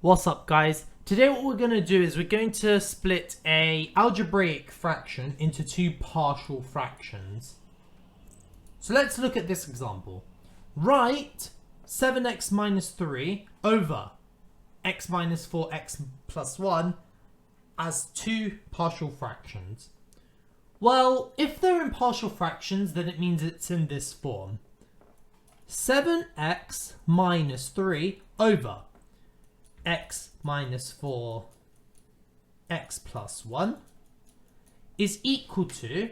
What's up, guys? Today what we're going to do is we're going to split a algebraic fraction into two partial fractions. So let's look at this example. Write 7x minus 3 over x minus 4x plus 1 as two partial fractions. Well, if they're in partial fractions, then it means it's in this form. 7x minus 3 over x minus 4 x plus 1 is equal to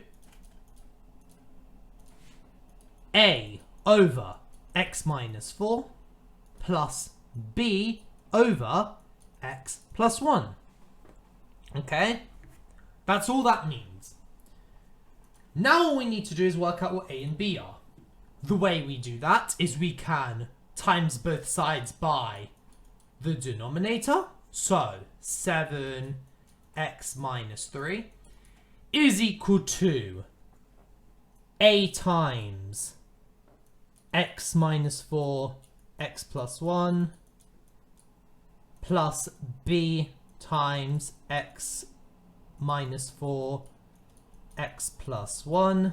a over x minus 4 plus b over x plus 1. Okay, that's all that means. Now all we need to do is work out what a and b are. The way we do that is we can times both sides by the denominator. So 7x minus 3 is equal to a times x minus 4 x plus 1 plus b times x minus 4 x plus 1,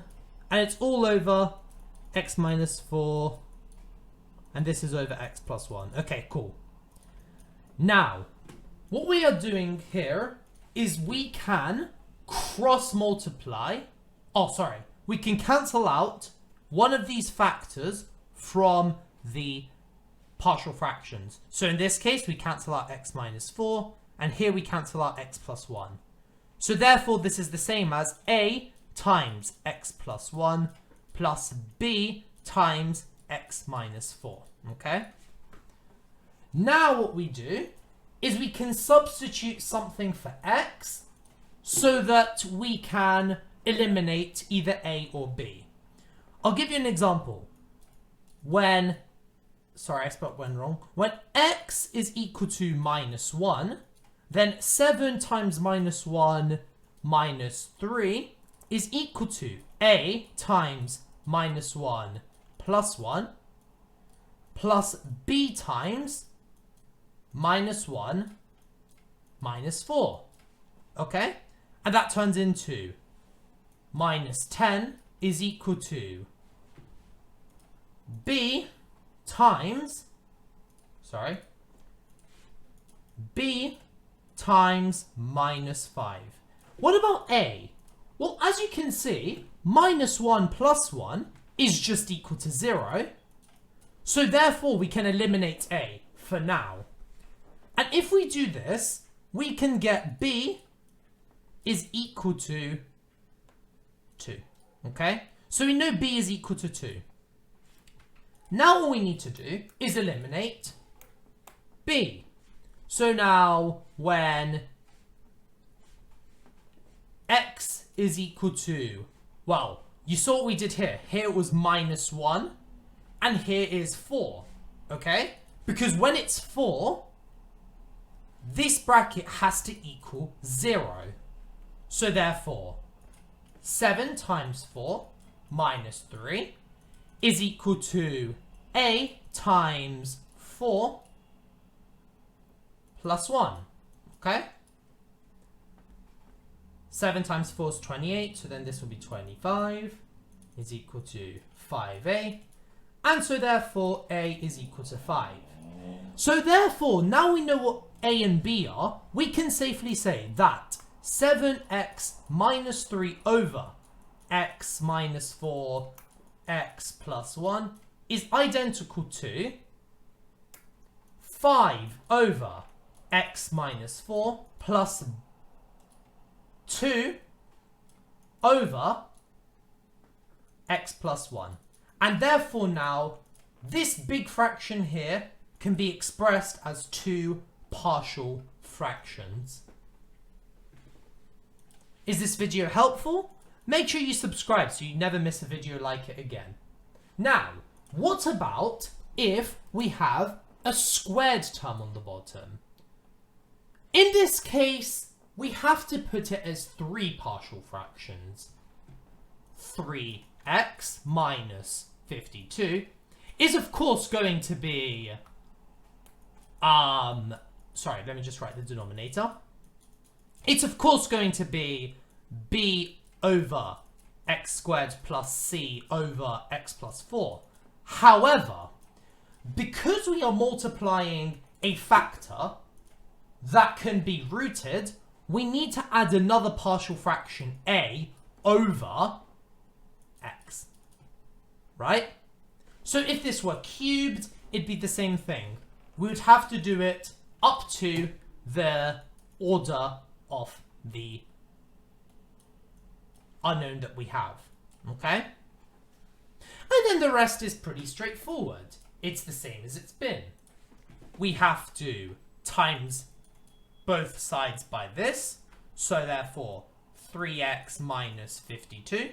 and it's all over x minus 4, and this is over x plus 1. Okay, cool. Now, what we are doing here is we can cross multiply. We can cancel out one of these factors from the partial fractions. So in this case, we cancel out x minus 4, and here we cancel out x plus 1. So therefore, this is the same as a times x plus 1 plus b times x minus 4. Okay? Now what we do is we can substitute something for x so that we can eliminate either a or b. I'll give you an example. When x is equal to minus 1, then 7 times minus 1 minus 3 is equal to a times minus 1 plus 1 plus b times minus 1 minus 4. Okay? And that turns into minus 10 is equal to b times minus 5. What about a? Well, as you can see, minus 1 plus 1 is just equal to 0. So therefore, we can eliminate a for now. And if we do this, we can get b is equal to 2. Okay? So we know b is equal to 2. Now all we need to do is eliminate b. So now when x is equal to, well, you saw what we did here. Here it was minus 1, and here is 4. Okay? Because when it's 4, this bracket has to equal 0. So therefore, 7 times 4 minus 3 is equal to a times 4 plus 1. Okay? 7 times 4 is 28, so then this will be 25 is equal to 5a. And so therefore, a is equal to 5. So therefore, now we know what a and b are, we can safely say that 7x minus 3 over x minus 4 x plus 1 is identical to 5 over x minus 4 plus 2 over x plus 1. And therefore now, this big fraction here can be expressed as two partial fractions. Is this video helpful? Make sure you subscribe so you never miss a video like it again. Now, what about if we have a squared term on the bottom? In this case, we have to put it as three partial fractions. 3x minus 52 is of course going to be sorry, let me just write the denominator. It's of course going to be b over x squared plus c over x plus 4. However, because we are multiplying a factor that can be rooted, we need to add another partial fraction a over x, right? So if this were cubed, it'd be the same thing. We would have to do it up to the order of the unknown that we have, okay? And then the rest is pretty straightforward. It's the same as it's been. We have to times both sides by this, so therefore 3x minus 52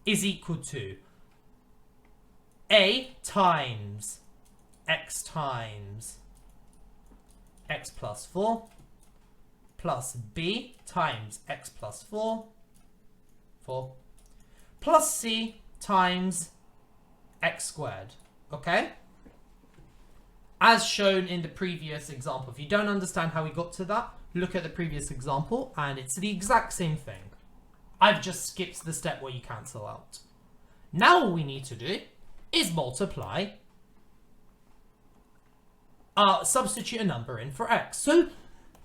is equal to a times x plus 4 plus b times x plus 4 plus c times x squared, okay? As shown in the previous example. If you don't understand how we got to that, look at the previous example and it's the exact same thing. I've just skipped the step where you cancel out. Now all we need to do is multiply, substitute a number in for x. So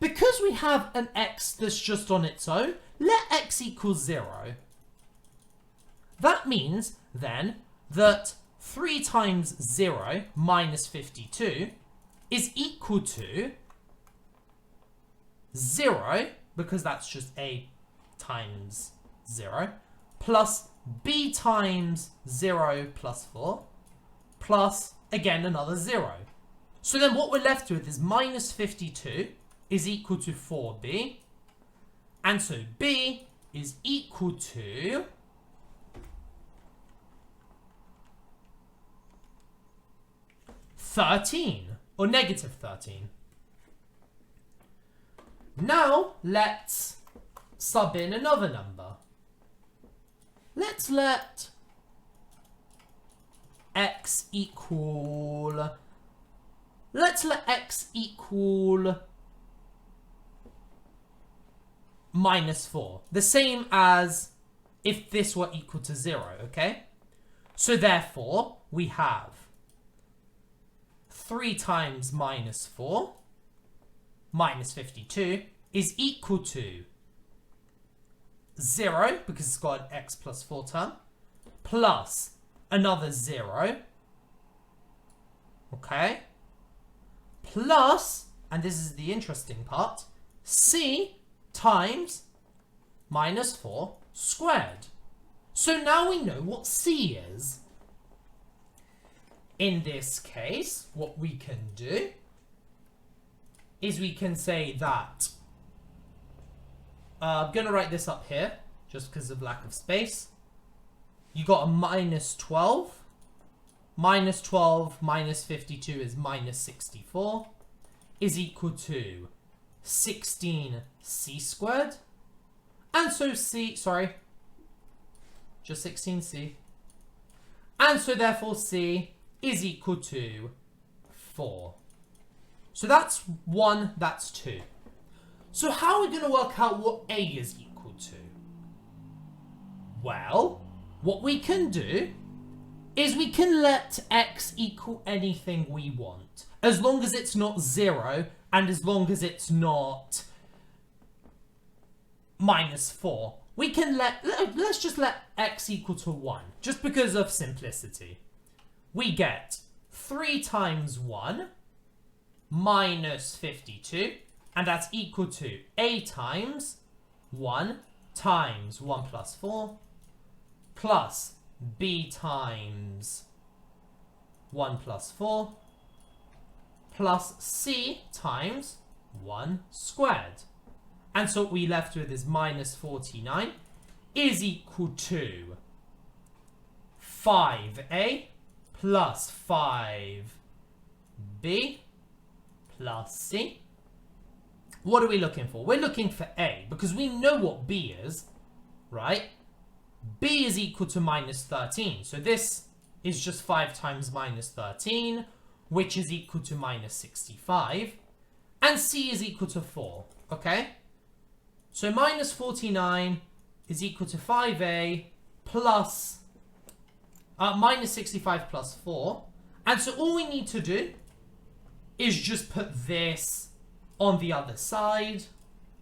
because we have an x that's just on its own, let x equal 0. That means then that 3 times 0 minus 52 is equal to 0, because that's just a times 0, plus b times 0 plus 4, plus, again, another 0. So then what we're left with is minus 52 is equal to 4b, and so b is equal to 13, or negative 13. Now, let's sub in another number. Let's let x equal... Let's let x equal minus 4. The same as if this were equal to 0, okay? So therefore, we have 3 times minus 4 minus 52 is equal to 0, because it's got an x plus 4 term, plus another 0, okay, plus, and this is the interesting part, c times minus 4 squared. So now we know what c is. In this case, what we can do is we can say that, I'm going to write this up here, just because of lack of space. You got a minus 12. Minus 12 minus 52 is minus 64, is equal to 16c squared. And so c, sorry, just 16c. And so therefore c is equal to 4. So that's 1, that's 2. So how are we going to work out what a is equal to? Well, what we can do is we can let x equal anything we want, as long as it's not 0 and as long as it's not minus 4. We can let's just let x equal to 1, just because of simplicity. We get 3 times 1 minus 52, and that's equal to a times 1 times 1 plus 4 plus b times 1 plus 4 plus c times 1 squared. And so what we left with is minus 49 is equal to 5a plus 5b plus c. What are we looking for? We're looking for a, because we know what b is, right? B is equal to minus 13. So this is just 5 times minus 13, which is equal to minus 65. and c is equal to 4, okay? So minus 49 is equal to 5a plus minus 65 plus 4. And so all we need to do is just put this on the other side.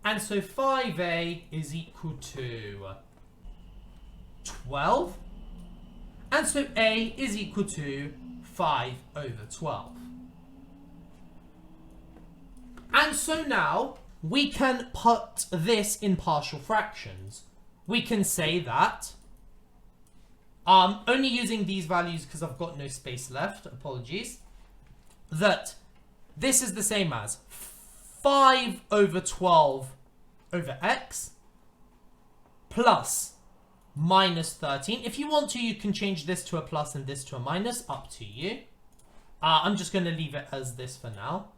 And so 5a is equal to 12. And so a is equal to 5 over 12. And so now we can put this in partial fractions. We can say that, only using these values because I've got no space left, apologies, that this is the same as 5 over 12 over x plus minus 13. If you want to, you can change this to a plus and this to a minus, up to you. I'm just going to leave it as this for now.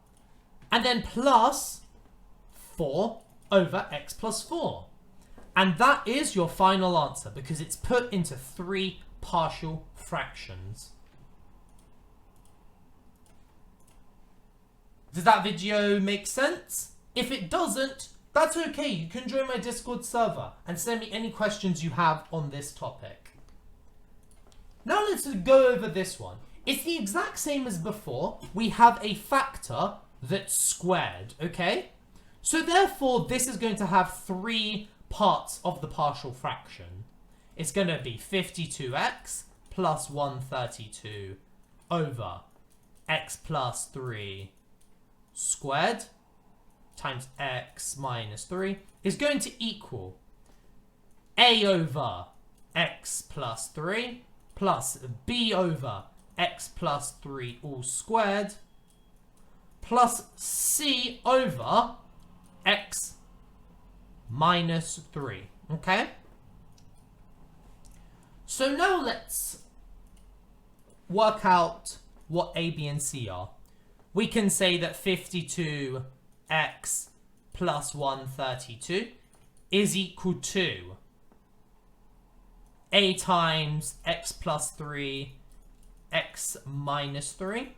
And then plus 4 over x plus 4. And that is your final answer because it's put into 3 partial fractions. Does that video make sense? If it doesn't, that's okay. You can join my Discord server and send me any questions you have on this topic. Now let's go over this one. It's the exact same as before. We have a factor that's squared, okay? So therefore, this is going to have 3 parts of the partial fraction. It's going to be 52x plus 132 over x plus 3 squared times x minus 3 is going to equal a over x plus 3 plus b over x plus 3 all squared plus c over x minus 3, okay? So now let's work out what a, b, and c are. We can say that 52x plus 132 is equal to a times x plus 3 x minus 3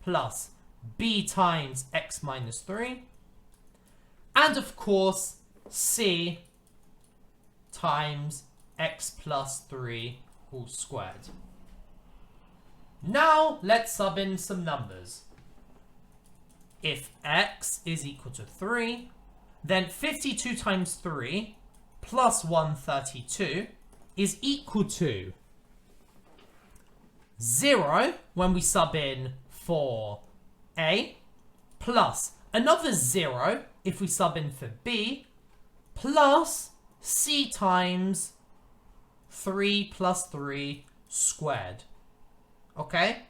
plus b times x minus 3 and of course c times x plus 3 all squared. Now let's sub in some numbers. If x is equal to 3, then 52 times 3 plus 132 is equal to 0 when we sub in for a, plus another 0 if we sub in for b, plus c times 3 plus 3 squared. Okay?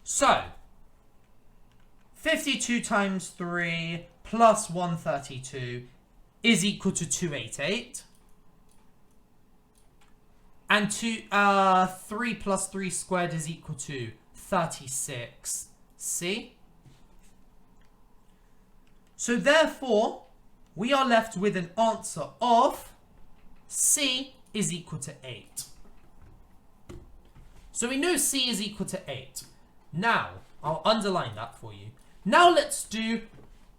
So, 52 times 3 plus 132 is equal to 288. And 3 plus 3 squared is equal to 36c. So therefore, we are left with an answer of c is equal to 8. So we know c is equal to 8. Now, I'll underline that for you. Now let's do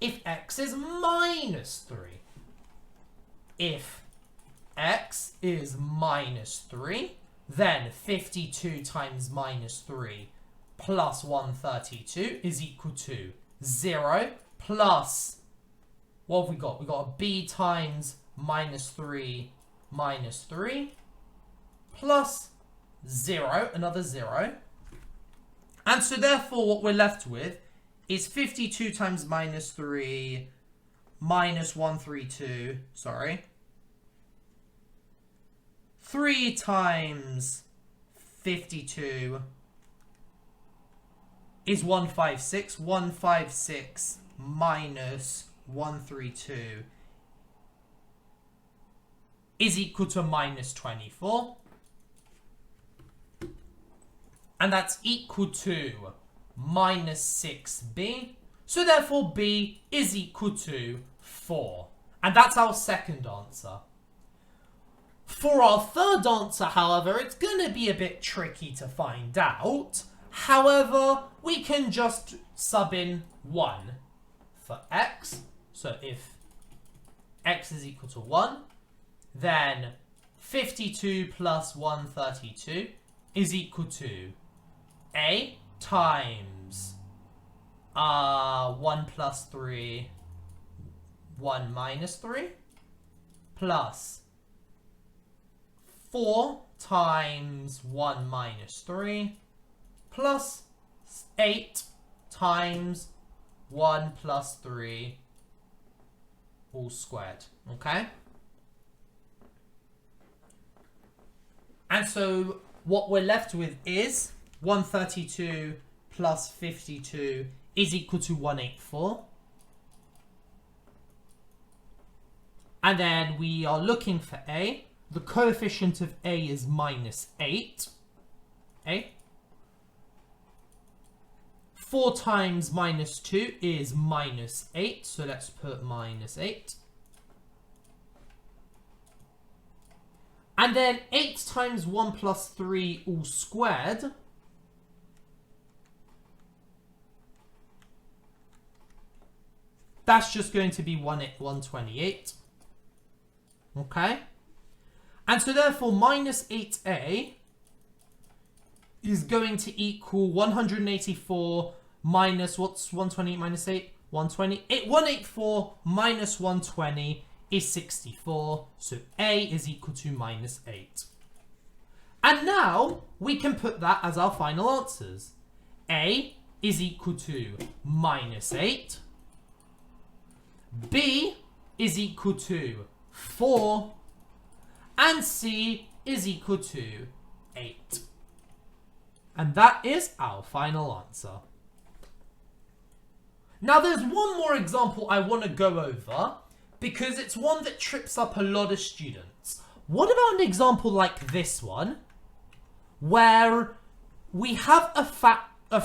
if x is minus 3. If x is minus 3, then 52 times minus 3 plus 132 is equal to 0 plus, what have we got? We've got a b times minus 3 plus 0, another 0. And so therefore what we're left with is 52 times minus 3 minus 132, 3 times 52 is 156. 156 minus 132 is equal to minus 24. And that's equal to minus 6b. So therefore b is equal to 4. And that's our second answer. For our third answer, however, it's going to be a bit tricky to find out. However, we can just sub in 1. for x. So if x is equal to 1, then 52 plus 132 is equal to a times 1 plus 3, 1 minus 3, plus 4 times 1 minus 3, plus 8 times 1 plus 3, all squared, okay? And so what we're left with is 132 plus 52 is equal to 184. And then we are looking for a. The coefficient of a is minus 8. A. 4 times minus 2 is minus 8. So let's put minus 8. And then 8 times 1 plus 3 all squared. That's just going to be 128. Okay? And so therefore minus 8a is going to equal 184 minus, what's 128 minus 8? 120. 184 minus 120 is 64. So a is equal to minus 8. And now we can put that as our final answers. A is equal to minus 8. B is equal to 4. And C is equal to 8. And that is our final answer. Now there's one more example I want to go over because it's one that trips up a lot of students. What about an example like this one where we have a factor,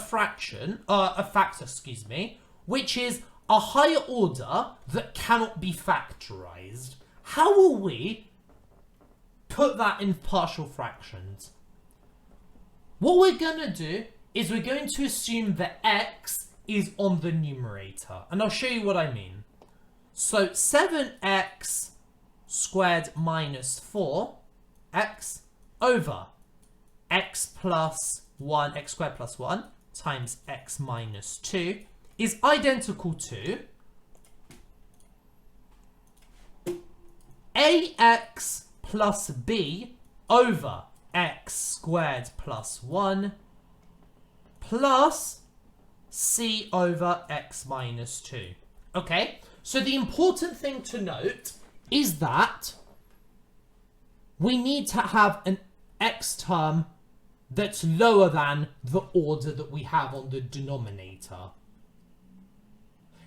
which is a higher order that cannot be factorized? How will we put that in partial fractions? What we're going to do is we're going to assume that x is on the numerator. And I'll show you what I mean. So 7x squared minus 4x over x plus 1, x squared plus 1 times x minus 2 is identical to ax plus b over x squared plus 1 plus c over x minus 2. Okay, so the important thing to note is that we need to have an x term that's lower than the order that we have on the denominator.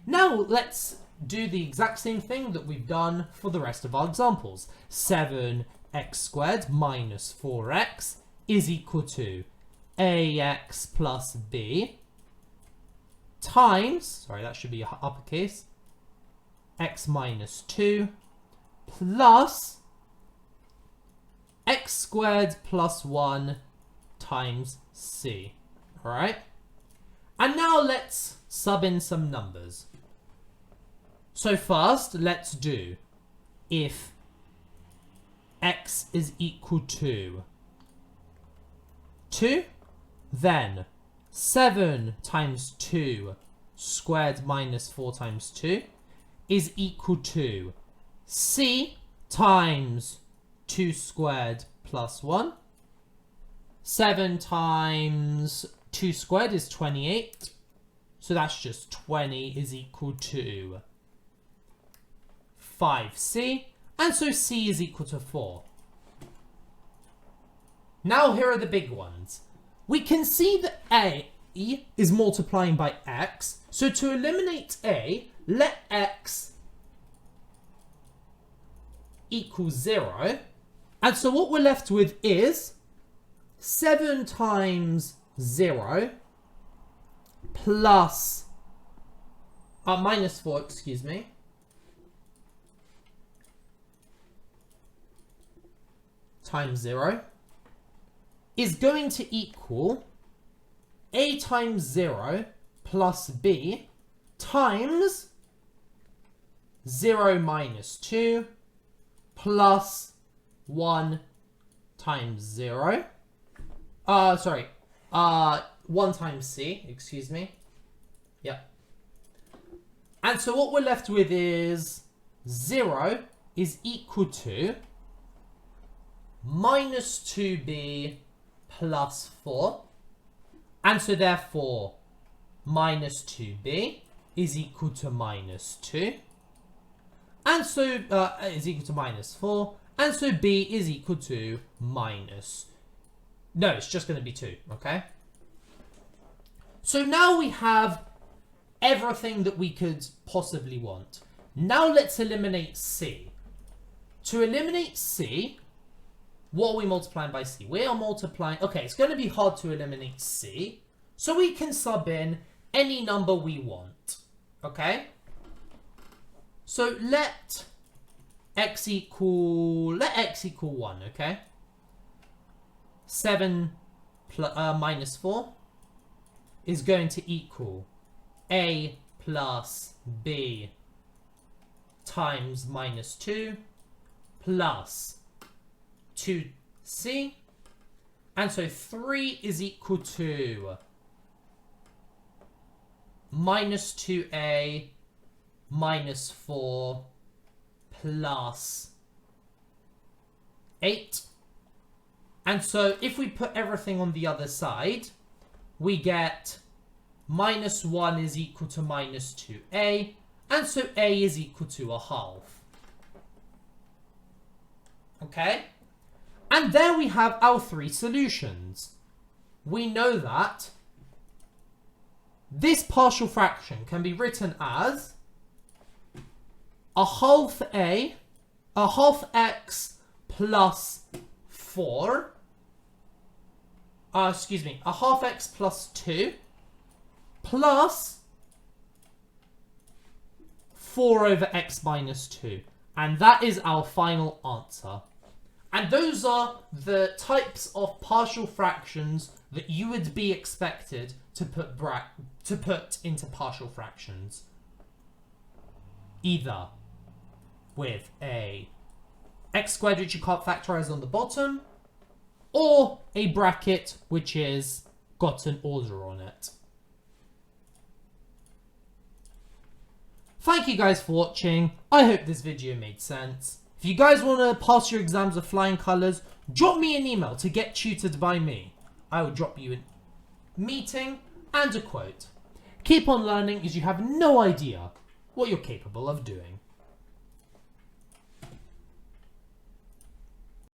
Now let's do the exact same thing that we've done for the rest of our examples. 7x squared minus 4x is equal to ax plus b times, sorry, that should be uppercase, x minus 2 plus x squared plus 1 times c. All right? And now let's sub in some numbers. So first, let's do if x is equal to 2, then 7 times 2 squared minus 4 times 2 is equal to c times 2 squared plus 1. 7 times 2 squared is 28. So that's just 20 is equal to 5c. And so c is equal to 4. Now here are the big ones. We can see that a is multiplying by x. So to eliminate a, let x equal 0. And so what we're left with is 7 times 0 plus minus 4, excuse me, times 0 is going to equal a times 0 plus b times 0 minus 2 plus 1 times 0. 1 times c, excuse me. Yep. And so what we're left with is 0 is equal to minus 2b plus 4. And so therefore minus 2b is equal to minus 2. And so is equal to minus 4. And so b is equal to minus... No, it's just going to be 2, okay? So now we have everything that we could possibly want. Now let's eliminate c. To eliminate c, what are we multiplying by c? We are multiplying... Okay, it's going to be hard to eliminate c. So we can sub in any number we want, okay? So let x equal 1, okay? 7 minus 4 is going to equal a plus b times minus 2 plus 2c. And so 3 is equal to minus 2a minus 4 plus 8. And so if we put everything on the other side, we get minus 1 is equal to minus 2a. And so a is equal to a half. Okay? And there we have our 3 solutions. We know that this partial fraction can be written as a half x plus 4, a half x plus 2 plus 4 over x minus 2. And that is our final answer. And those are the types of partial fractions that you would be expected to put into partial fractions. Either with a x squared which you can't factorize on the bottom, or a bracket which is got an order on it. Thank you guys for watching. I hope this video made sense. If you guys want to pass your exams with flying colours, drop me an email to get tutored by me. I will drop you a meeting and a quote. Keep on learning, as you have no idea what you're capable of doing.